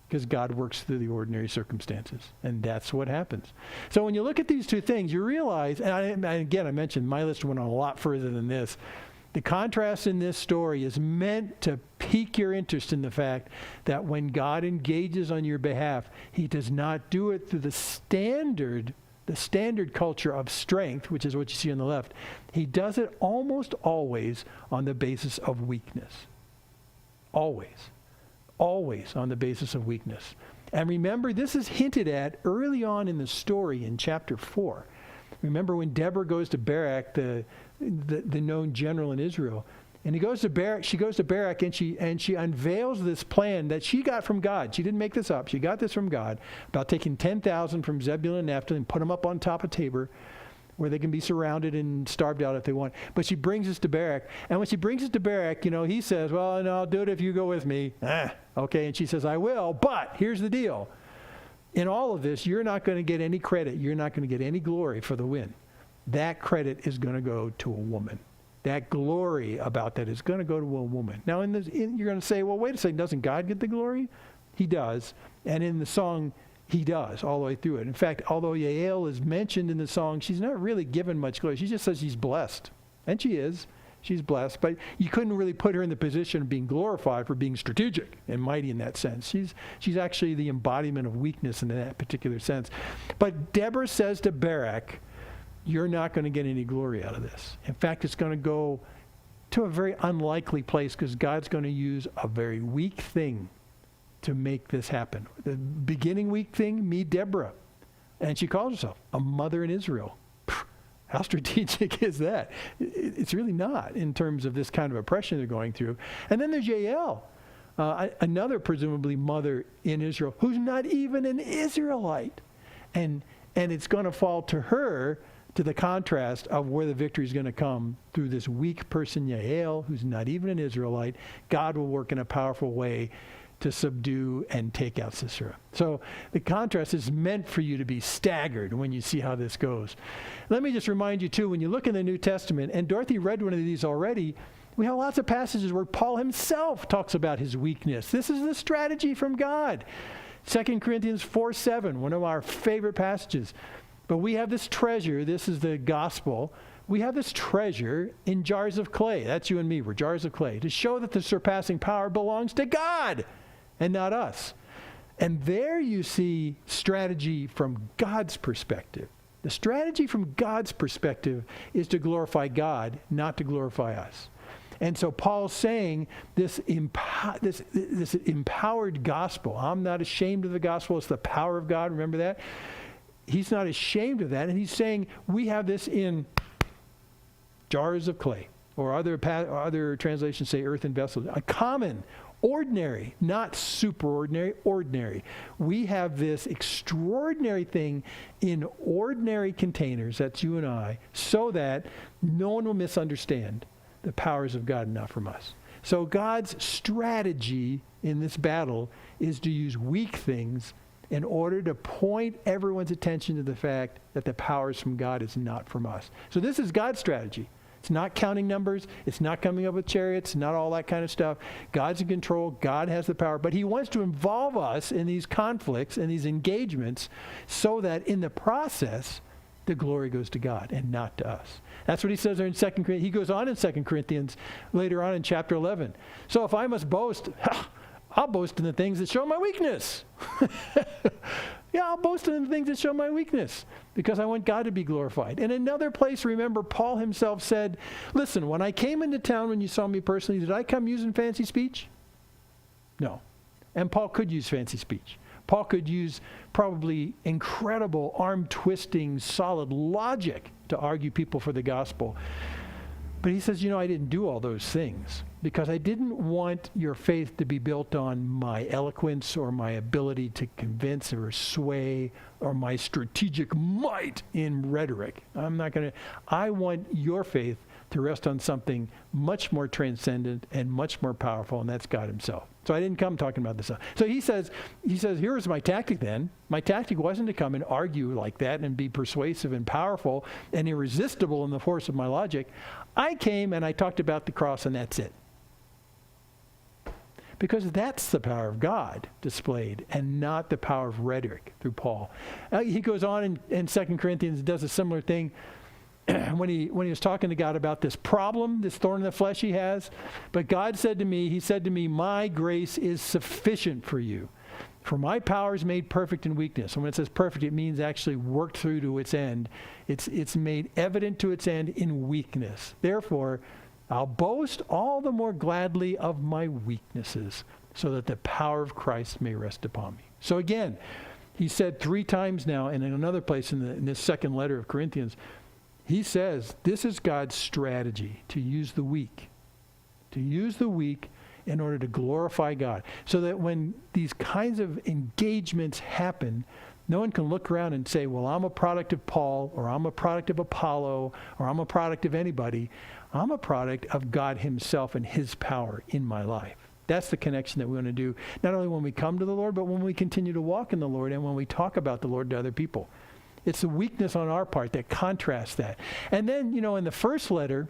because God works through the ordinary circumstances, and that's what happens. So when you look at these two things, you realize, and again, I mentioned my list went on a lot further than this. The contrast in this story is meant to pique your interest in the fact that when God engages on your behalf, he does not do it through the standard culture of strength, which is what you see on the left. He does it almost always on the basis of weakness. Always on the basis of weakness. And remember, this is hinted at early on in the story in chapter 4. Remember when Deborah goes to Barak, the known general in Israel, and she goes to Barak and she unveils this plan that she got from God. She didn't make this up. She got this from God about taking 10,000 from Zebulun and Naphtali and put them up on top of Tabor, where they can be surrounded and starved out if they want. But she brings this to Barak. And when she brings it to Barak, he says, well, no, I'll do it if you go with me. Okay. And she says, I will. But here's the deal. In all of this, you're not going to get any credit. You're not going to get any glory for the win. That credit is going to go to a woman. That glory about that is going to go to a woman. Now, you're going to say, well, wait a second, doesn't God get the glory? He does. And in the song, he does all the way through it. In fact, although Yael is mentioned in the song, she's not really given much glory. She just says she's blessed. And she is. She's blessed. But you couldn't really put her in the position of being glorified for being strategic and mighty in that sense. She's actually the embodiment of weakness in that particular sense. But Deborah says to Barak, you're not going to get any glory out of this. In fact, it's going to go to a very unlikely place, because God's going to use a very weak thing to make this happen. The beginning weak thing, me, Deborah. And she calls herself a mother in Israel. How strategic is that? It's really not in terms of this kind of oppression they're going through. And then there's Yael, another presumably mother in Israel, who's not even an Israelite. And it's going to fall to her, to the contrast of where the victory is going to come through this weak person, Yael, who's not even an Israelite. God will work in a powerful way to subdue and take out Sisera. So the contrast is meant for you to be staggered when you see how this goes. Let me just remind you too, when you look in the New Testament, and Dorothy read one of these already, we have lots of passages where Paul himself talks about his weakness. This is the strategy from God. 2 Corinthians 4:7, one of our favorite passages. But we have this treasure. This is the gospel. We have this treasure in jars of clay. That's you and me. We're jars of clay. To show that the surpassing power belongs to God and not us. And there you see strategy from God's perspective. The strategy from God's perspective is to glorify God, not to glorify us. And so Paul's saying this empowered gospel. I'm not ashamed of the gospel. It's the power of God. Remember that? He's not ashamed of that. And he's saying we have this in jars of clay. Or other translations say earthen vessels. A common, ordinary, not superordinary, ordinary. We have this extraordinary thing in ordinary containers, that's you and I, so that no one will misunderstand the powers of God, not from us. So God's strategy in this battle is to use weak things in order to point everyone's attention to the fact that the powers from God is not from us. So this is God's strategy. It's not counting numbers. It's not coming up with chariots, not all that kind of stuff. God's in control. God has the power. But he wants to involve us in these conflicts and these engagements so that in the process, the glory goes to God and not to us. That's what he says there in 2 Corinthians. He goes on in 2 Corinthians later on in chapter 11. So if I must boast, I'll boast in the things that show my weakness. Yeah, I'll boast in the things that show my weakness because I want God to be glorified. In another place, remember, Paul himself said, listen, when I came into town, when you saw me personally, did I come using fancy speech? No. And Paul could use fancy speech. Paul could use probably incredible, arm-twisting, solid logic to argue people for the gospel. But he says, I didn't do all those things because I didn't want your faith to be built on my eloquence or my ability to convince or sway or my strategic might in rhetoric. I want your faith to rest on something much more transcendent and much more powerful, and that's God himself. So I didn't come talking about this. So he says, here's my tactic then. My tactic wasn't to come and argue like that and be persuasive and powerful and irresistible in the force of my logic. I came and I talked about the cross and that's it. Because that's the power of God displayed and not the power of rhetoric through Paul. He goes on in 2 Corinthians and does a similar thing. When he was talking to God about this problem, this thorn in the flesh he has. But God said to me, he said to me, my grace is sufficient for you. For my power is made perfect in weakness. And when it says perfect, it means actually worked through to its end. It's made evident to its end in weakness. Therefore, I'll boast all the more gladly of my weaknesses, so that the power of Christ may rest upon me. So again, he said 3 times now, and in another place in this second letter of Corinthians, he says this is God's strategy, to use the weak. To use the weak in order to glorify God. So that when these kinds of engagements happen, no one can look around and say, well, I'm a product of Paul, or I'm a product of Apollo, or I'm a product of anybody. I'm a product of God himself and his power in my life. That's the connection that we want to do, not only when we come to the Lord, but when we continue to walk in the Lord and when we talk about the Lord to other people. It's the weakness on our part that contrasts that. And then, in the first letter,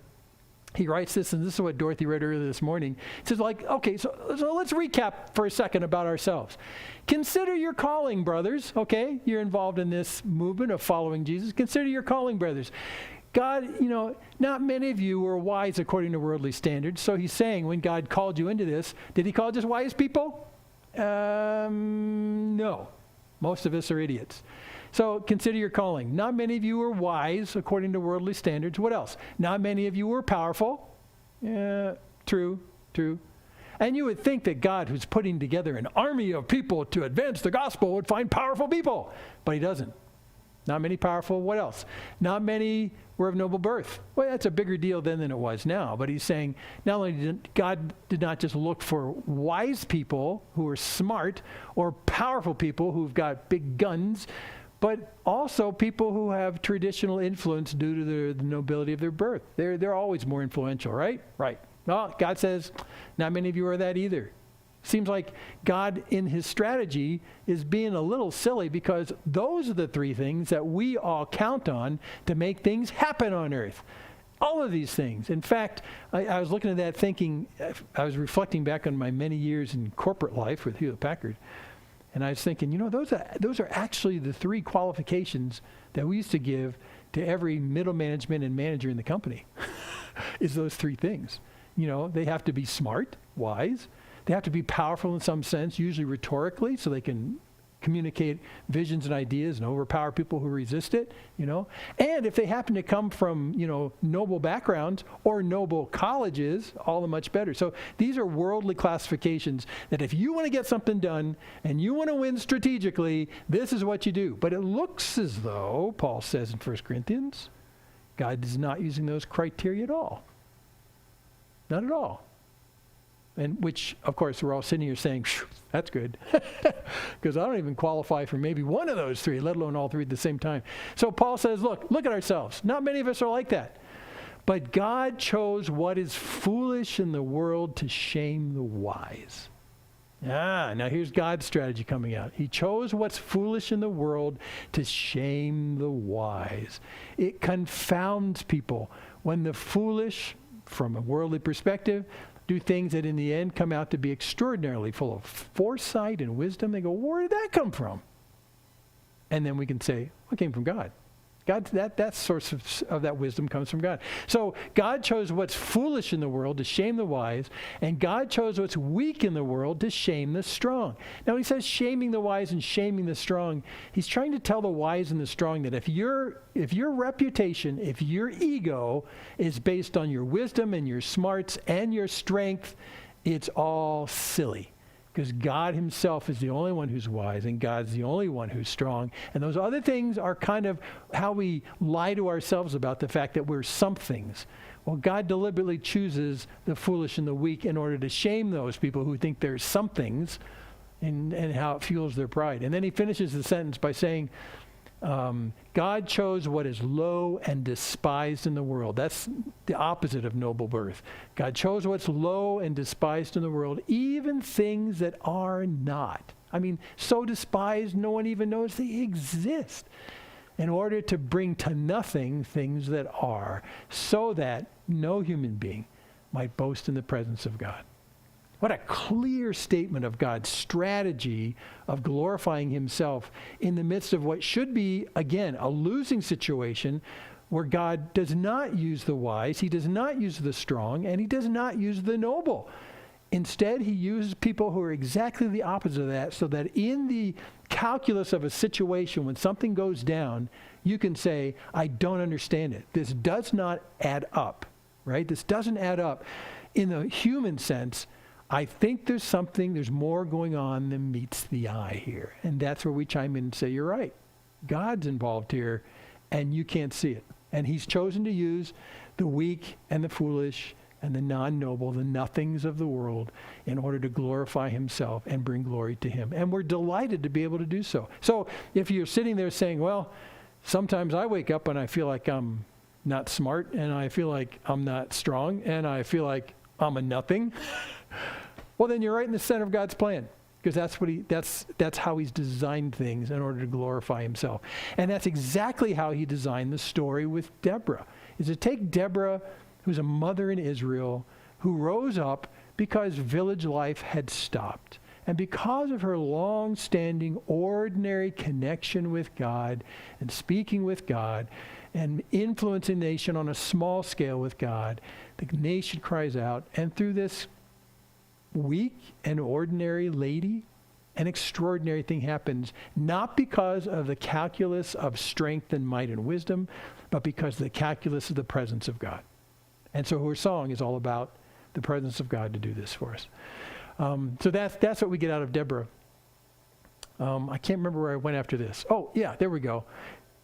he writes this, and this is what Dorothy read earlier this morning. It says, okay, so let's recap for a second about ourselves. Consider your calling, brothers, okay? You're involved in this movement of following Jesus. Consider your calling, brothers. God, not many of you were wise according to worldly standards. So he's saying when God called you into this, did he call just wise people? No. Most of us are idiots. So consider your calling. Not many of you were wise according to worldly standards. What else? Not many of you were powerful. True. And you would think that God, who's putting together an army of people to advance the gospel, would find powerful people. But he doesn't. Not many powerful. What else? Not many were of noble birth. Well, that's a bigger deal then than it was now. But he's saying not only did God did not just look for wise people who are smart or powerful people who've got big guns, but also people who have traditional influence due to the nobility of their birth. They're always more influential, right? Right. Well, God says, not many of you are that either. Seems like God in his strategy is being a little silly because those are the 3 things that we all count on to make things happen on earth. All of these things. In fact, I was looking at that thinking, I was reflecting back on my many years in corporate life with Hewlett Packard. And I was thinking, those are actually the 3 qualifications that we used to give to every middle management and manager in the company, is those 3 things. They have to be smart, wise. They have to be powerful in some sense, usually rhetorically, so they can communicate visions and ideas and overpower people who resist it, And if they happen to come from, noble backgrounds or noble colleges, all the much better. So these are worldly classifications that if you want to get something done and you want to win strategically, this is what you do. But it looks as though, Paul says in 1 Corinthians, God is not using those criteria at all. Not at all. And which, of course, we're all sitting here saying, that's good. Because I don't even qualify for maybe one of those 3, let alone all 3 at the same time. So Paul says, look at ourselves. Not many of us are like that. But God chose what is foolish in the world to shame the wise. Now here's God's strategy coming out. He chose what's foolish in the world to shame the wise. It confounds people when the foolish, from a worldly perspective, do things that in the end come out to be extraordinarily full of foresight and wisdom. They go, where did that come from? And then we can say, well, it came from God. That source of that wisdom comes from God. So God chose what's foolish in the world to shame the wise, and God chose what's weak in the world to shame the strong. Now he says shaming the wise and shaming the strong. He's trying to tell the wise and the strong that if your reputation, if your ego is based on your wisdom and your smarts and your strength, it's all silly. Because God himself is the only one who's wise, and God's the only one who's strong. And those other things are kind of how we lie to ourselves about the fact that we're some things. Well, God deliberately chooses the foolish and the weak in order to shame those people who think they're some things, and how it fuels their pride. And then he finishes the sentence by saying, God chose what is low and despised in the world. That's the opposite of noble birth. God chose what's low and despised in the world, even things that are not. I mean, so despised no one even knows they exist, in order to bring to nothing things that are, so that no human being might boast in the presence of God. What a clear statement of God's strategy of glorifying himself in the midst of what should be, again, a losing situation where God does not use the wise, he does not use the strong, and he does not use the noble. Instead, he uses people who are exactly the opposite of that, so that in the calculus of a situation, when something goes down, you can say, I don't understand it. This does not add up, right? This doesn't add up. In the human sense, I think there's more going on than meets the eye here. And that's where we chime in and say, you're right. God's involved here, and you can't see it. And he's chosen to use the weak and the foolish and the non-noble, the nothings of the world, in order to glorify himself and bring glory to him. And we're delighted to be able to do so. So if you're sitting there saying, well, sometimes I wake up and I feel like I'm not smart, and I feel like I'm not strong, and I feel like I'm a nothing, well, then you're right in the center of God's plan, because that's how he's designed things in order to glorify himself. And that's exactly how he designed the story with Deborah, is to take Deborah, who's a mother in Israel, who rose up because village life had stopped. And because of her long-standing, ordinary connection with God and speaking with God and influencing the nation on a small scale with God, the nation cries out. And through this weak and ordinary lady, an extraordinary thing happens, not because of the calculus of strength and might and wisdom, but because of the calculus of the presence of God. And so her song is all about the presence of God to do this for us. So that's what we get out of Deborah. I can't remember where I went after this. Oh, yeah, there we go.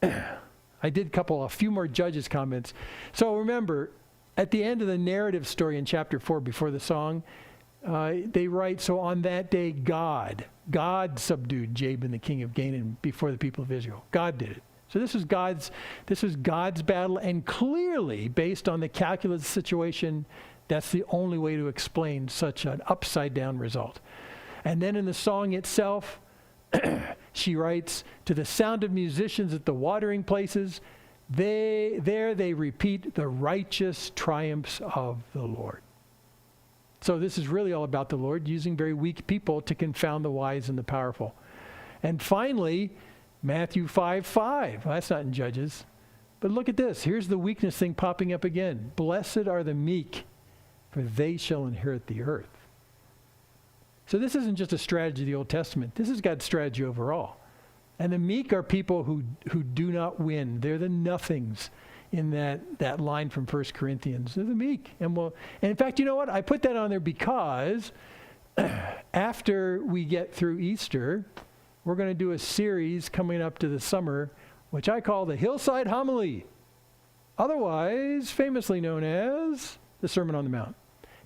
I did a few more judges' comments. So remember, at the end of the narrative story in chapter 4 before the song, they write, so on that day God subdued Jabin, the king of Canaan, before the people of Israel. God did it. So this was God's battle, and clearly, based on the calculus situation, that's the only way to explain such an upside-down result. And then in the song itself, she writes, to the sound of musicians at the watering places, they repeat the righteous triumphs of the Lord. So this is really all about the Lord using very weak people to confound the wise and the powerful. And finally, Matthew 5:5. Well, that's not in Judges. But look at this. Here's the weakness thing popping up again. Blessed are the meek, for they shall inherit the earth. So this isn't just a strategy of the Old Testament. This is God's strategy overall. And the meek are people who do not win. They're the nothings in that line from 1 Corinthians. They're the meek. And in fact, you know what? I put that on there because after we get through Easter, we're going to do a series coming up to the summer, which I call the Hillside Homily, otherwise famously known as the Sermon on the Mount.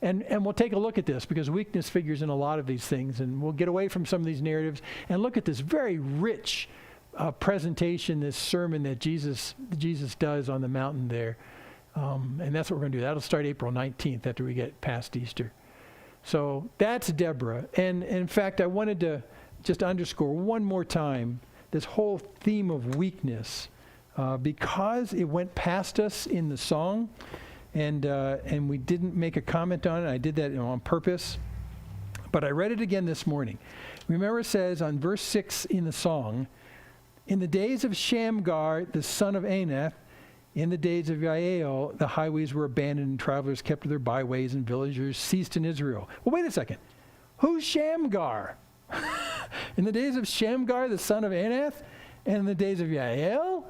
And we'll take a look at this because weakness figures in a lot of these things, and we'll get away from some of these narratives and look at this very rich presentation, this sermon that Jesus does on the mountain there. And that's what we're going to do. That'll start April 19th after we get past Easter. So that's Deborah. And in fact, I wanted to just underscore one more time this whole theme of weakness because it went past us in the song. And we didn't make a comment on it. I did that on purpose. But I read it again this morning. Remember it says on verse 6 in the song, in the days of Shamgar, the son of Anath, in the days of Yael, the highways were abandoned and travelers kept to their byways and villagers ceased in Israel. Well, wait a second. Who's Shamgar? In the days of Shamgar, the son of Anath, and in the days of Yael?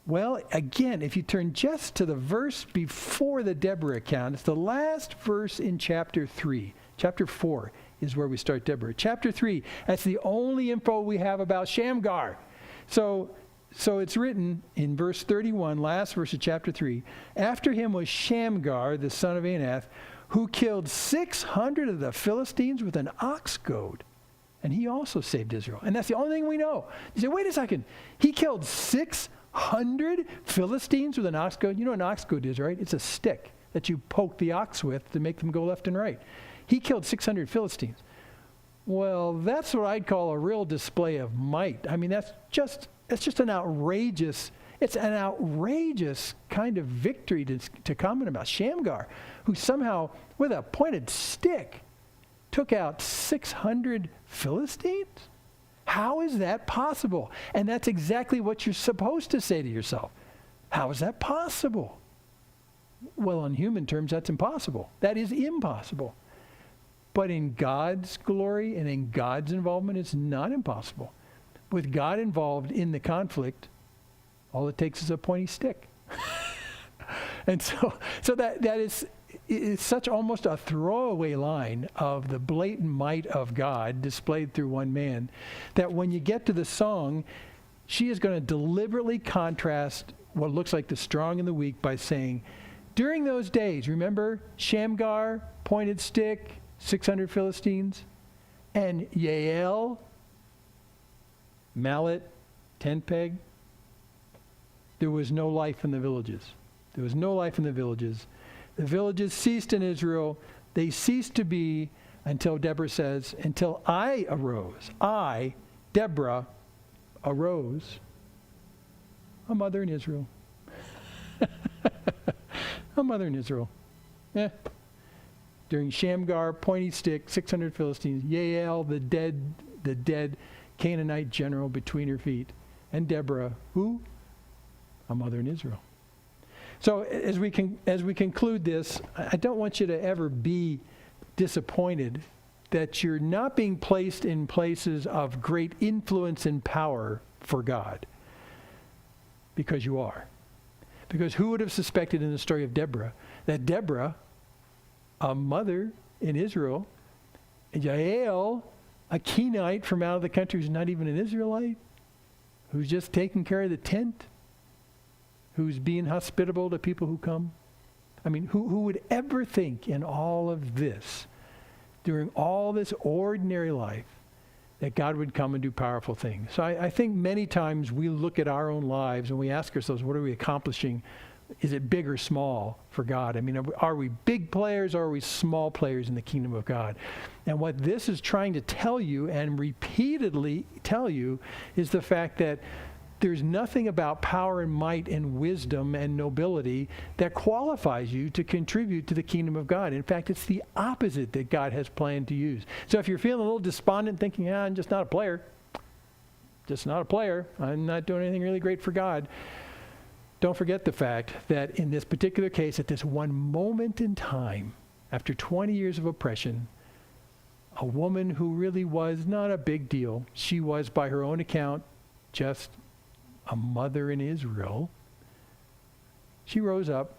Well, again, if you turn just to the verse before the Deborah account, it's the last verse in chapter 3. Chapter 4 is where we start Deborah. Chapter 3, that's the only info we have about Shamgar. So it's written in verse 31, last verse of chapter 3, after him was Shamgar, the son of Anath, who killed 600 of the Philistines with an ox goad. And he also saved Israel. And that's the only thing we know. You say, wait a second. He killed 600 Philistines with an ox goad? You know what an ox goad is, right? It's a stick that you poke the ox with to make them go left and right. He killed 600 Philistines. Well, that's what I'd call a real display of might. I mean, that's just an outrageous kind of victory to comment about. Shamgar, who somehow, with a pointed stick, took out 600 Philistines? How is that possible? And that's exactly what you're supposed to say to yourself. How is that possible? Well, in human terms, that's impossible. That is impossible. But in God's glory and in God's involvement, it's not impossible. With God involved in the conflict, all it takes is a pointy stick. And so that is it's such almost a throwaway line of the blatant might of God displayed through one man that when you get to the song, she is going to deliberately contrast what looks like the strong and the weak by saying, during those days, remember Shamgar, pointed stick, 600 Philistines, and Yael, mallet, tent peg. There was no life in the villages. There was no life in the villages. The villages ceased in Israel. They ceased to be until Deborah says, until I arose. I, Deborah, arose. A mother in Israel. A mother in Israel. During Shamgar, pointy stick, 600 Philistines, Yael, the dead Canaanite general between her feet, and Deborah, who? A mother in Israel. So as we conclude this, I don't want you to ever be disappointed that you're not being placed in places of great influence and power for God, because you are. Because who would have suspected in the story of Deborah that Deborah, a mother in Israel, and Yael, a Kenite from out of the country who's not even an Israelite, who's just taking care of the tent, who's being hospitable to people who come. I mean, who would ever think in all of this, during all this ordinary life, that God would come and do powerful things? So I think many times we look at our own lives and we ask ourselves, what are we accomplishing? Is it big or small for God? I mean, are we big players or are we small players in the kingdom of God? And what this is trying to tell you and repeatedly tell you is the fact that there's nothing about power and might and wisdom and nobility that qualifies you to contribute to the kingdom of God. In fact, it's the opposite that God has planned to use. So if you're feeling a little despondent, thinking, I'm just not a player, just not a player. I'm not doing anything really great for God. Don't forget the fact that in this particular case, at this one moment in time, after 20 years of oppression, a woman who really was not a big deal, she was by her own account just a mother in Israel, she rose up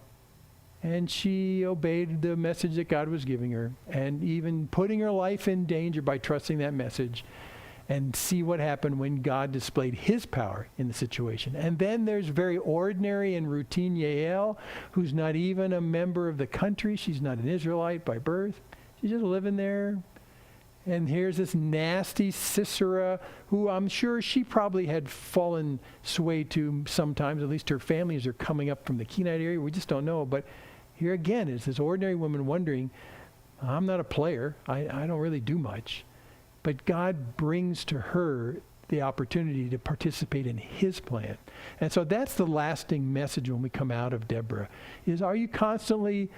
and she obeyed the message that God was giving her, and even putting her life in danger by trusting that message. And see what happened when God displayed his power in the situation. And then there's very ordinary and routine Yael, who's not even a member of the country. She's not an Israelite by birth. She's just living there. And here's this nasty Sisera, who I'm sure she probably had fallen sway to sometimes. At least her families are coming up from the Kenite area. We just don't know. But here again is this ordinary woman wondering, I'm not a player. I don't really do much. But God brings to her the opportunity to participate in his plan. And so that's the lasting message when we come out of Deborah, is are you constantly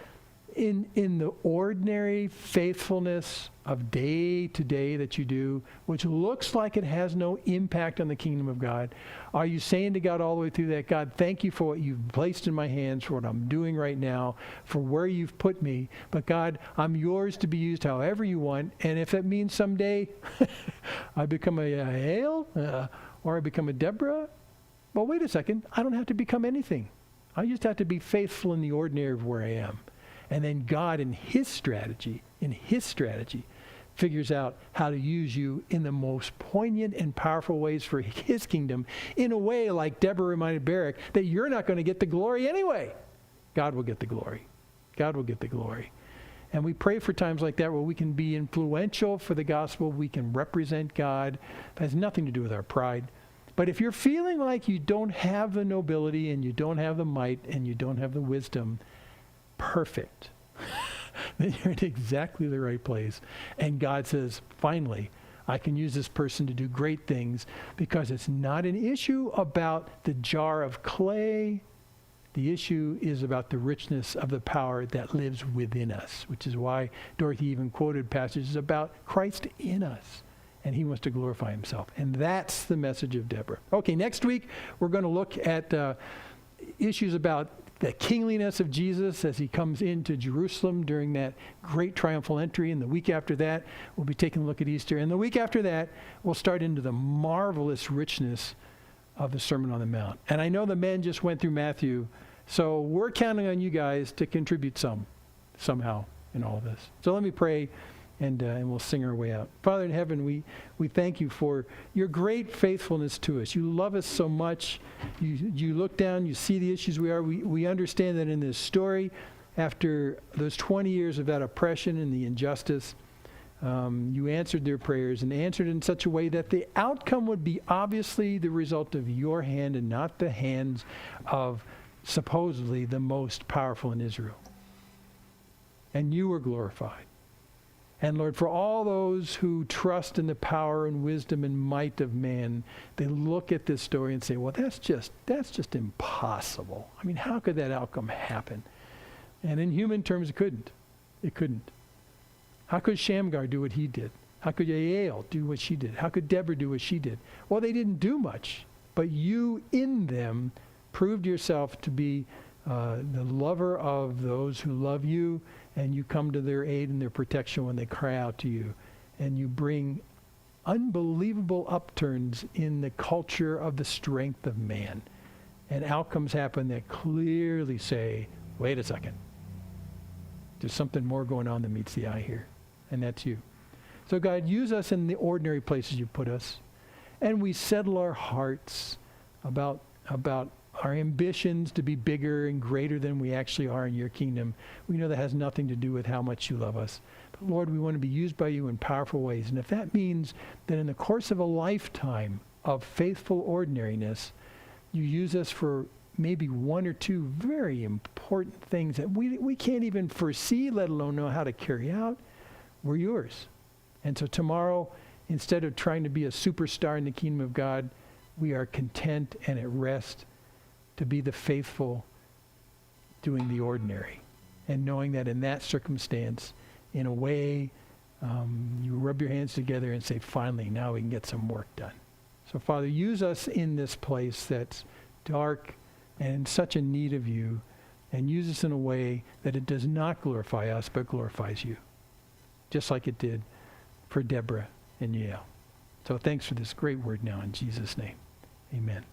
in the ordinary faithfulness of day to day that you do, which looks like it has no impact on the kingdom of God? Are you saying to God all the way through that, God, thank you for what you've placed in my hands, for what I'm doing right now, for where you've put me, but God, I'm yours to be used however you want, and if it means someday I become a Yael or I become a Deborah, well, wait a second, I don't have to become anything. I just have to be faithful in the ordinary of where I am. And then God in his strategy, figures out how to use you in the most poignant and powerful ways for his kingdom, in a way like Deborah reminded Barak that you're not going to get the glory anyway. God will get the glory. God will get the glory. And we pray for times like that where we can be influential for the gospel. We can represent God. It has nothing to do with our pride. But if you're feeling like you don't have the nobility and you don't have the might and you don't have the wisdom, perfect, then you're in exactly the right place. And God says, finally, I can use this person to do great things, because it's not an issue about the jar of clay. The issue is about the richness of the power that lives within us, which is why Dorothy even quoted passages about Christ in us, and he wants to glorify himself. And that's the message of Deborah. Okay, next week we're going to look at issues about the kingliness of Jesus as he comes into Jerusalem during that great triumphal entry. And the week after that, we'll be taking a look at Easter. And the week after that, we'll start into the marvelous richness of the Sermon on the Mount. And I know the men just went through Matthew, so we're counting on you guys to contribute somehow in all of this. So let me pray, and we'll sing our way out. Father in heaven, we thank you for your great faithfulness to us. You love us so much. You look down, you see the issues we are. We understand that in this story, after those 20 years of that oppression and the injustice, you answered their prayers, and answered in such a way that the outcome would be obviously the result of your hand and not the hands of supposedly the most powerful in Israel. And you were glorified. And Lord, for all those who trust in the power and wisdom and might of man, they look at this story and say, well, that's just impossible. I mean, how could that outcome happen? And in human terms, it couldn't. It couldn't. How could Shamgar do what he did? How could Yael do what she did? How could Deborah do what she did? Well, they didn't do much, but you in them proved yourself to be the lover of those who love you, and you come to their aid and their protection when they cry out to you. And you bring unbelievable upturns in the culture of the strength of man. And outcomes happen that clearly say, wait a second, there's something more going on than meets the eye here. And that's you. So God, use us in the ordinary places you put us. And we settle our hearts about our ambitions to be bigger and greater than we actually are in your kingdom. We know that has nothing to do with how much you love us. But Lord, we want to be used by you in powerful ways. And if that means that in the course of a lifetime of faithful ordinariness, you use us for maybe one or two very important things that we can't even foresee, let alone know how to carry out, we're yours. And so tomorrow, instead of trying to be a superstar in the kingdom of God, we are content and at rest to be the faithful doing the ordinary, and knowing that in that circumstance, in a way, you rub your hands together and say, finally, now we can get some work done. So, Father, use us in this place that's dark and in such a need of you, and use us in a way that it does not glorify us, but glorifies you, just like it did for Deborah and Yael. So thanks for this great word now in Jesus' name. Amen.